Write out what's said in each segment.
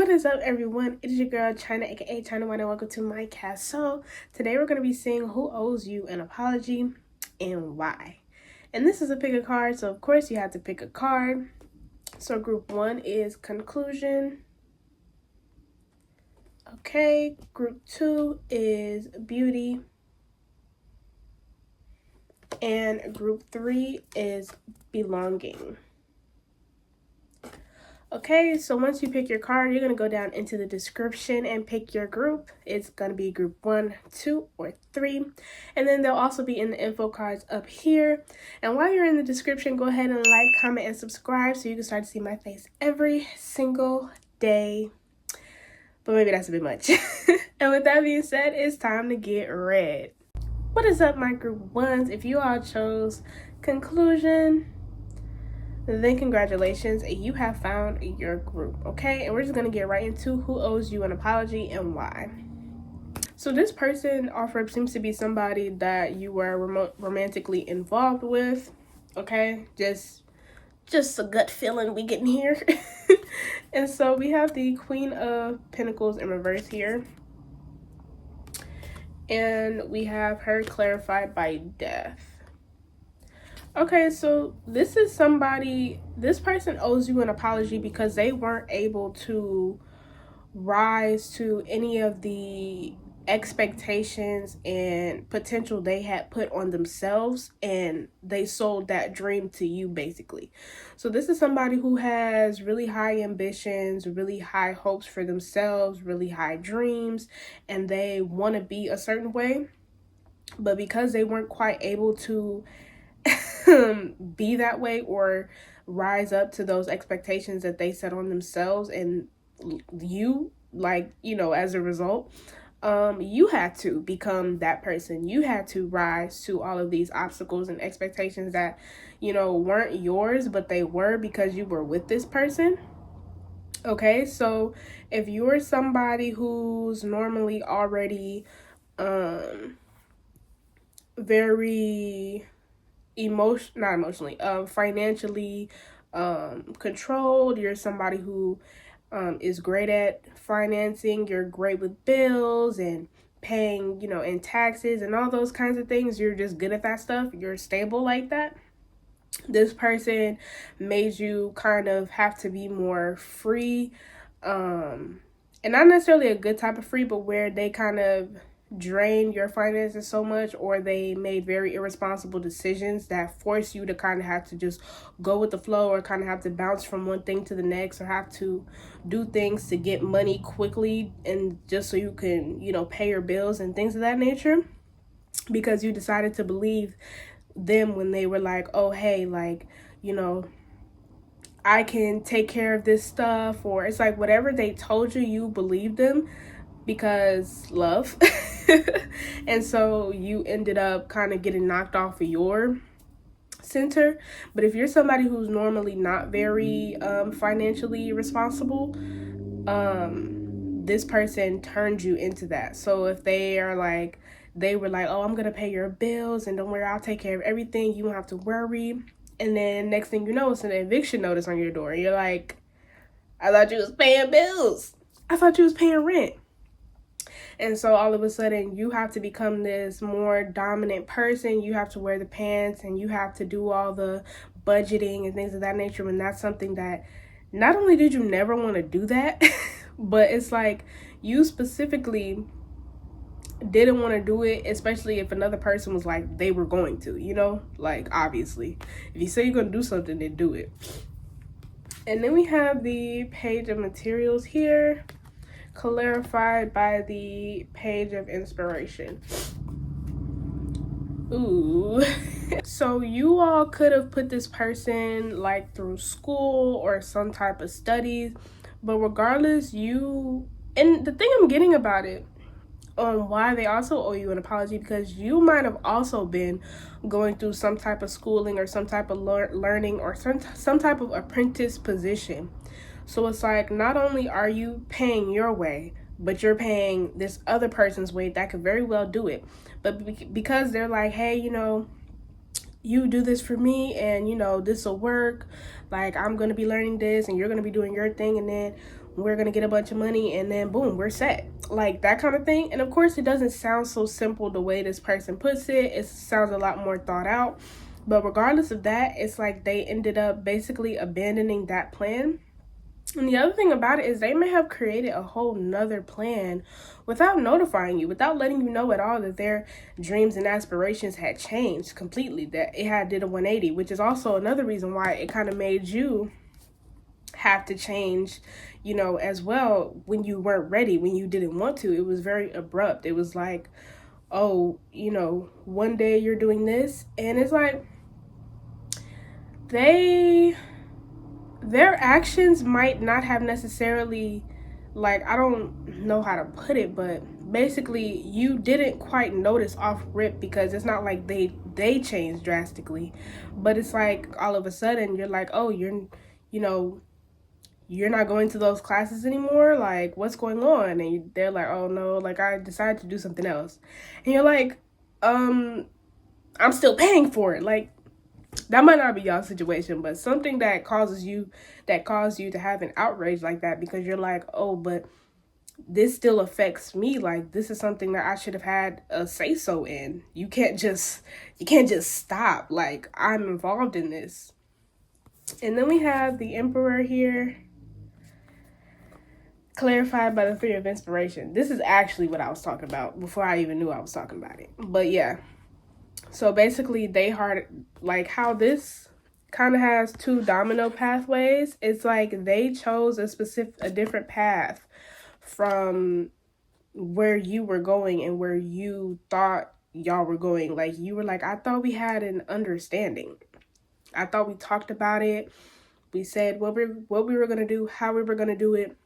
What is up, everyone? It is your girl China, aka China One, and welcome to my cast. So today we're going to be seeing who owes you an apology and why. And this is a pick a card, so of course you have to pick a card. So group 1 is conclusion. Okay, group 2 is beauty. And group 3 is belonging. Okay, so once you pick your card, you're going to go down into the description and pick your group. It's going to be group 1, 2, or 3. And then they'll also be in the info cards up here. And while you're in the description, go ahead and like, comment, and subscribe so you can start to see my face every single day. But maybe that's a bit much. And with that being said, it's time to get read. What is up, my group 1s? If you all chose conclusion, then congratulations, you have found your group. Okay, and we're just gonna get right into who owes you an apology and why. So this person offered seems to be somebody that you were romantically involved with. Okay, just a gut feeling we getting here. And so we have the Queen of Pentacles in reverse here, and we have her clarified by death. Okay, so this person owes you an apology because they weren't able to rise to any of the expectations and potential they had put on themselves, and they sold that dream to you, basically. So this is somebody who has really high ambitions, really high hopes for themselves, really high dreams, and they want to be a certain way, but because they weren't quite able to be that way or rise up to those expectations that they set on themselves, and you, as a result, you had to become that person. You had to rise to all of these obstacles and expectations that, weren't yours, but they were because you were with this person. Okay, so if you're somebody who's normally already very financially controlled, you're somebody who is great at financing, you're great with bills and paying, and taxes and all those kinds of things, you're just good at that stuff, you're stable like that. This person made you kind of have to be more free, and not necessarily a good type of free, but where they kind of drain your finances so much, or they made very irresponsible decisions that force you to kind of have to just go with the flow, or kind of have to bounce from one thing to the next, or have to do things to get money quickly, and just so you can, pay your bills and things of that nature, because you decided to believe them when they were like, oh, hey, I can take care of this stuff, or it's like whatever they told you, you believed them because love. And so you ended up kind of getting knocked off of your center. But if you're somebody who's normally not very financially responsible, this person turned you into that. So if they were like, oh, I'm gonna pay your bills and don't worry, I'll take care of everything, you don't have to worry, and then next thing you know, it's an eviction notice on your door. You're like, I thought you was paying bills, I thought you was paying rent. And so all of a sudden you have to become this more dominant person. You have to wear the pants and you have to do all the budgeting and things of that nature, when that's something that not only did you never want to do that, but it's like you specifically didn't want to do it, especially if another person was like they were going to, obviously if you say you're going to do something, then do it. And then we have the Page of Materials here, clarified by the Page of Inspiration. Ooh. So you all could have put this person through school or some type of studies, but regardless, and the thing I'm getting about it, on why they also owe you an apology, because you might have also been going through some type of schooling or some type of learning or some type of apprentice position. So it's like, not only are you paying your way, but you're paying this other person's way that could very well do it. But because they're like, hey, you do this for me and, this will work. I'm going to be learning this and you're going to be doing your thing. And then we're gonna get a bunch of money, and then boom, we're set, like that kind of thing. And of course, it doesn't sound so simple the way this person puts it. It sounds a lot more thought out. But regardless of that, it's like they ended up basically abandoning that plan. And the other thing about it is they may have created a whole nother plan without notifying you, without letting you know at all that their dreams and aspirations had changed completely, that it had did a 180, which is also another reason why it kind of made you have to change, you know, as well, when you weren't ready, when you didn't want to. It was very abrupt. It was like, oh, you know, one day you're doing this, and it's like their actions might not have necessarily, like, I don't know how to put it, but basically you didn't quite notice off rip, because it's not like they changed drastically, but it's like all of a sudden you're like, oh, you know, you're not going to those classes anymore, like what's going on? And they're like, oh no, like I decided to do something else. And you're like, I'm still paying for it. Like, that might not be y'all's situation, but something that caused you to have an outrage like that, because you're like, oh, but this still affects me. Like, this is something that I should have had a say so in. You can't just stop. Like, I'm involved in this. And then we have the Emperor here, clarified by the Three of Inspiration. This is actually what I was talking about before I even knew I was talking about it. But yeah. So basically, like how this kind of has two domino pathways. It's like they chose a different path from where you were going and where you thought y'all were going. Like, you were like, I thought we had an understanding. I thought we talked about it. We said what we were gonna do, how we were gonna do it,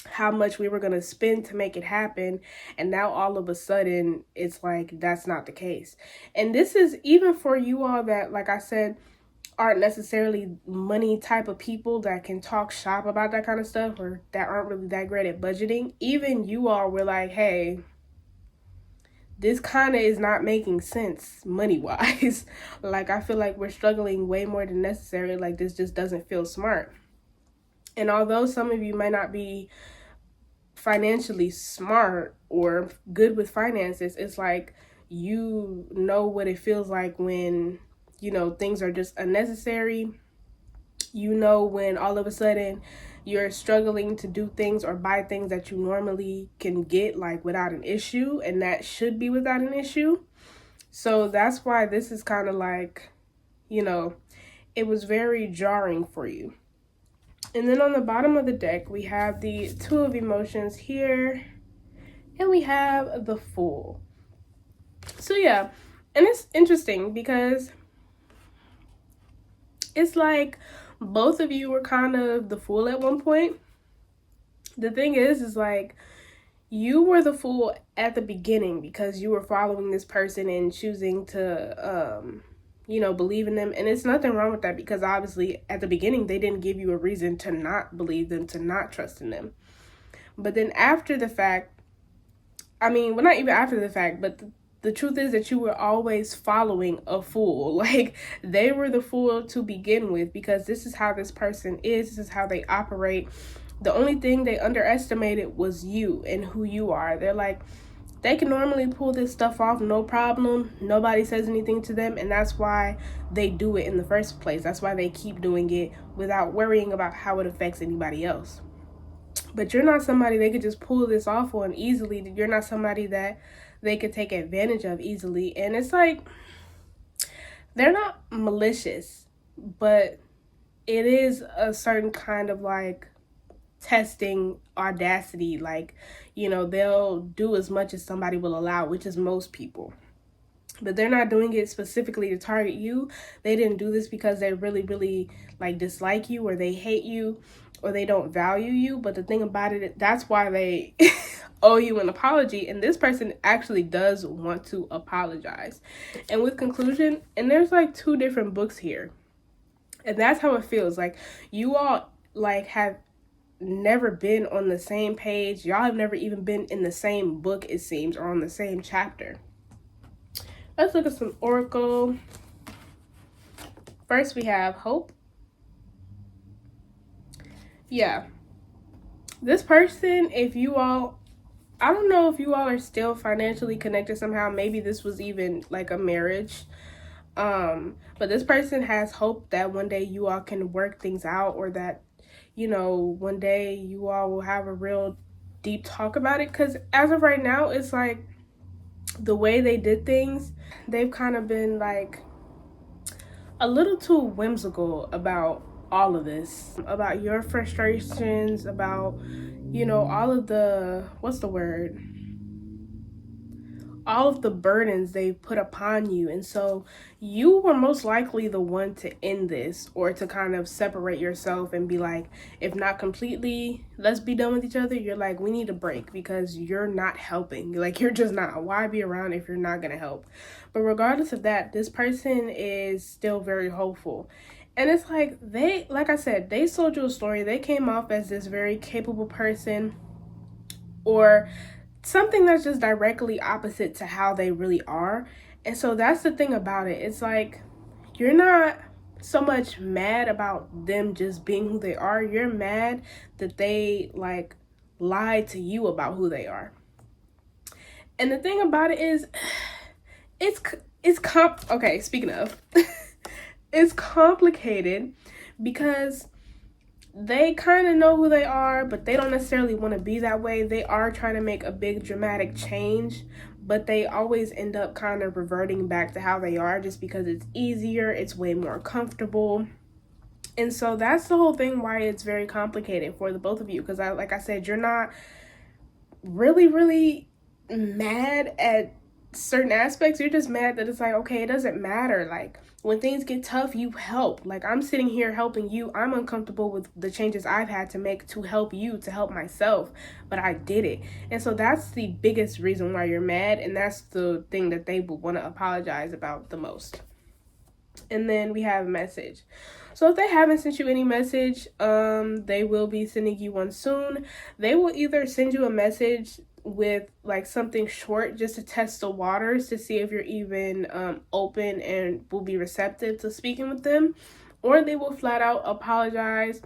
how much we were going to spend to make it happen. And now all of a sudden it's like that's not the case. And this is even for you all that, like I said, aren't necessarily money type of people that can talk shop about that kind of stuff, or that aren't really that great at budgeting. Even you all were like, hey, this kind of is not making sense money wise. Like, I feel like we're struggling way more than necessary. Like, this just doesn't feel smart. And although some of you might not be financially smart or good with finances, it's like, you know what it feels like when, you know, things are just unnecessary. You know, when all of a sudden you're struggling to do things or buy things that you normally can get, like, without an issue, and that should be without an issue. So that's why this is kind of like, you know, it was very jarring for you. And then on the bottom of the deck, we have the Two of Emotions here, and we have the Fool. So yeah, and it's interesting because it's like both of you were kind of the fool at one point. The thing is like, you were the fool at the beginning because you were following this person and choosing to you know, believe in them. And it's nothing wrong with that, because obviously at the beginning they didn't give you a reason to not believe them, to not trust in them. But then after the fact, I mean, well, not even after the fact, but the truth is that you were always following a fool. Like, they were the fool to begin with, because this is how this person is. This is how they operate. The only thing they underestimated was you and who you are. They're like, they can normally pull this stuff off, no problem. Nobody says anything to them, and that's why they do it in the first place. That's why they keep doing it without worrying about how it affects anybody else. But you're not somebody they could just pull this off on easily. You're not somebody that they could take advantage of easily. And it's like, they're not malicious, but it is a certain kind of like testing audacity. Like, you know, they'll do as much as somebody will allow, which is most people. But they're not doing it specifically to target you. They didn't do this because they really, really like dislike you, or they hate you, or they don't value you. But the thing about it, that's why they owe you an apology. And this person actually does want to apologize. And with conclusion, and there's like two different books here. And that's how it feels. Like, you all like have never been on the same page. Y'all have never even been in the same book, it seems, or on the same chapter. Let's look at some oracle. First we have hope. Yeah. This person, if you all, I don't know if you all are still financially connected somehow. Maybe this was even like a marriage. But this person has hope that one day you all can work things out, or that, you know, one day you all will have a real deep talk about it. Because as of right now, it's like the way they did things, they've kind of been like a little too whimsical about all of this, about your frustrations, about, you know, all of the, what's the word? All of the burdens they put upon you. And so you were most likely the one to end this, or to kind of separate yourself and be like, if not completely, let's be done with each other. You're like, we need a break because you're not helping. Like, you're just not. Why be around if you're not going to help? But regardless of that, this person is still very hopeful. And it's like, they, like I said, they sold you a story. They came off as this very capable person, or something that's just directly opposite to how they really are. And so that's the thing about it. It's like, you're not so much mad about them just being who they are. You're mad that they like lied to you about who they are. And the thing about it is, okay, speaking of, it's complicated because they kind of know who they are, but they don't necessarily want to be that way. They are trying to make a big dramatic change, but they always end up kind of reverting back to how they are just because it's easier, it's way more comfortable. And so that's the whole thing why it's very complicated for the both of you, because like I said, you're not really mad at certain aspects. You're just mad that it's like, okay, it doesn't matter. Like, when things get tough, you help. Like, I'm sitting here helping you. I'm uncomfortable with the changes I've had to make to help you, to help myself, but I did it. And so that's the biggest reason why you're mad, and that's the thing that they would want to apologize about the most. And then we have a message. So if they haven't sent you any message, they will be sending you one soon. They will either send you a message with like something short just to test the waters to see if you're even open and will be receptive to speaking with them, or they will flat out apologize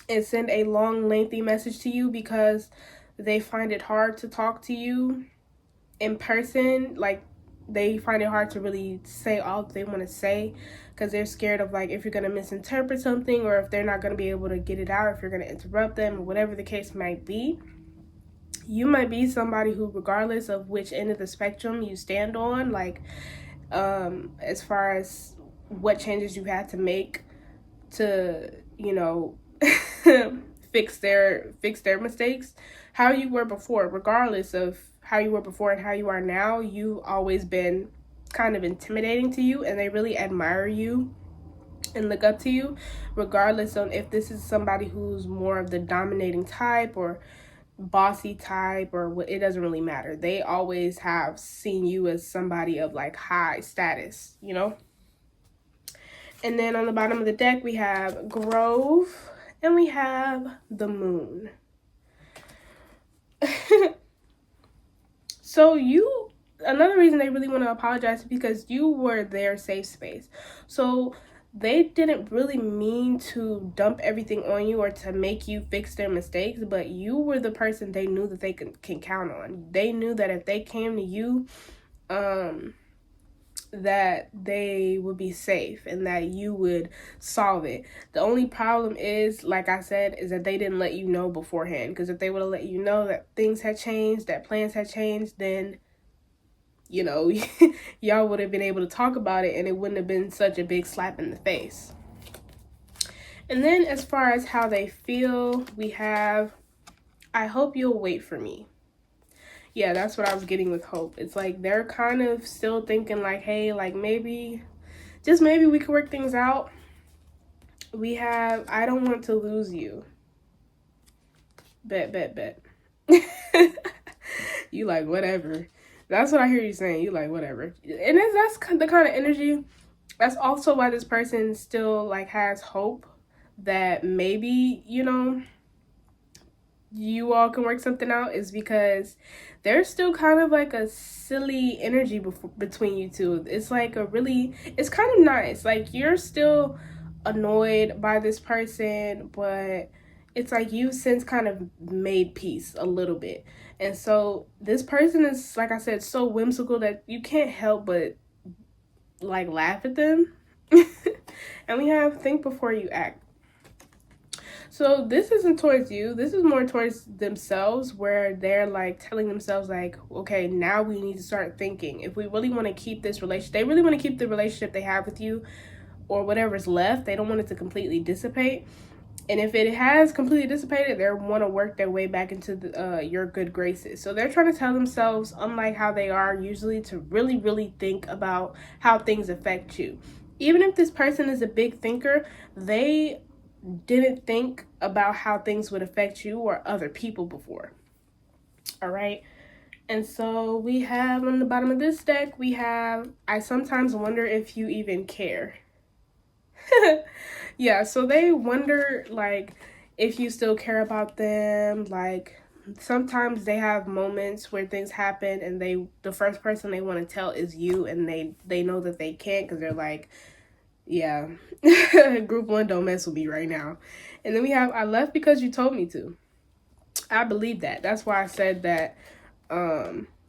and send a long lengthy message to you because they find it hard to talk to you in person. Like, they find it hard to really say all they want to say because they're scared of like if you're going to misinterpret something, or if they're not going to be able to get it out, if you're going to interrupt them, or whatever the case might be. You might be somebody who, regardless of which end of the spectrum you stand on, like as far as what changes you had to make to, you know, fix their mistakes, how you were before, regardless of how you were before and how you are now, you've always been kind of intimidating to you, and they really admire you and look up to you, regardless of if this is somebody who's more of the dominating type or bossy type, or what. It doesn't really matter. They always have seen you as somebody of like high status, you know. And then on the bottom of the deck we have Grove and we have the Moon. So another reason they really want to apologize is because you were their safe space. So they didn't really mean to dump everything on you or to make you fix their mistakes, but you were the person they knew that they can count on. They knew that if they came to you, that they would be safe and that you would solve it. The only problem is, like I said, is that they didn't let you know beforehand, because if they would have let you know that things had changed, that plans had changed, then, you know, y'all would have been able to talk about it and it wouldn't have been such a big slap in the face. And then as far as how they feel, we have, I hope you'll wait for me. Yeah, that's what I was getting with hope. It's like they're kind of still thinking like, hey, like maybe, just maybe we could work things out. We have, I don't want to lose you. Bet. You like, whatever. That's what I hear you saying. You like, whatever. And that's the kind of energy. That's also why this person still like has hope that maybe, you know, you all can work something out, is because there's still kind of like a silly energy between you two. It's like it's kind of nice. Like, you're still annoyed by this person, but it's like you've since kind of made peace a little bit. And so this person is, like I said, so whimsical that you can't help but like laugh at them. And we have think before you act. So this isn't towards you. This is more towards themselves, where they're like telling themselves like, okay, now we need to start thinking. If we really want to keep this relationship, they really want to keep the relationship they have with you, or whatever's left. They don't want it to completely dissipate. And if it has completely dissipated, they want to work their way back into your good graces. So they're trying to tell themselves, unlike how they are usually, to really, really think about how things affect you. Even if this person is a big thinker, they didn't think about how things would affect you or other people before. All right. And so we have on the bottom of this deck, we have, I sometimes wonder if you even care. Yeah, so they wonder like if you still care about them. Like sometimes they have moments where things happen and the first person they want to tell is you, and they know that they can't because they're like, yeah, group one, don't mess with me right now. And then we have, I left because you told me to. I believe that. That's why I said that.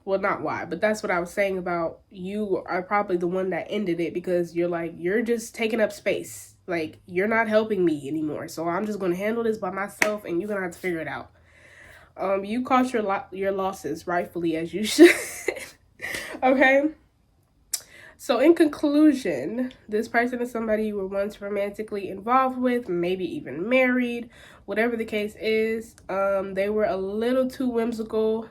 Well, not why, but that's what I was saying about you are probably the one that ended it, because you're like, you're just taking up space. Like, you're not helping me anymore. So I'm just going to handle this by myself, and you're going to have to figure it out. You caught your losses, rightfully, as you should. Okay. So in conclusion, this person is somebody you were once romantically involved with, maybe even married, whatever the case is. They were a little too whimsical.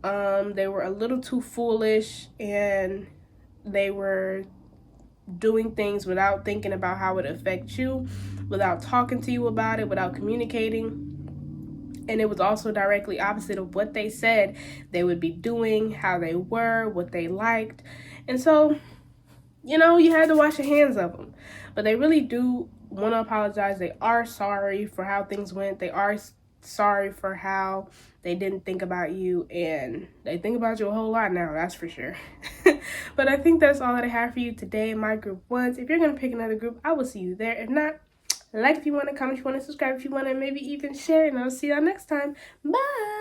They were a little too foolish, and they were doing things without thinking about how it affects you, without talking to you about it, without communicating. And it was also directly opposite of what they said they would be doing, how they were, what they liked. And so, you know, you had to wash your hands of them. But they really do want to apologize. They are sorry for how things went. They are sorry for how they didn't think about you, and they think about you a whole lot now, that's for sure. But I think that's all that I have for you today in my group ones. If you're going to pick another group, I will see you there. If not, like if you want to, comment if you want to, subscribe if you want to, maybe even share, and I'll see y'all next time. Bye.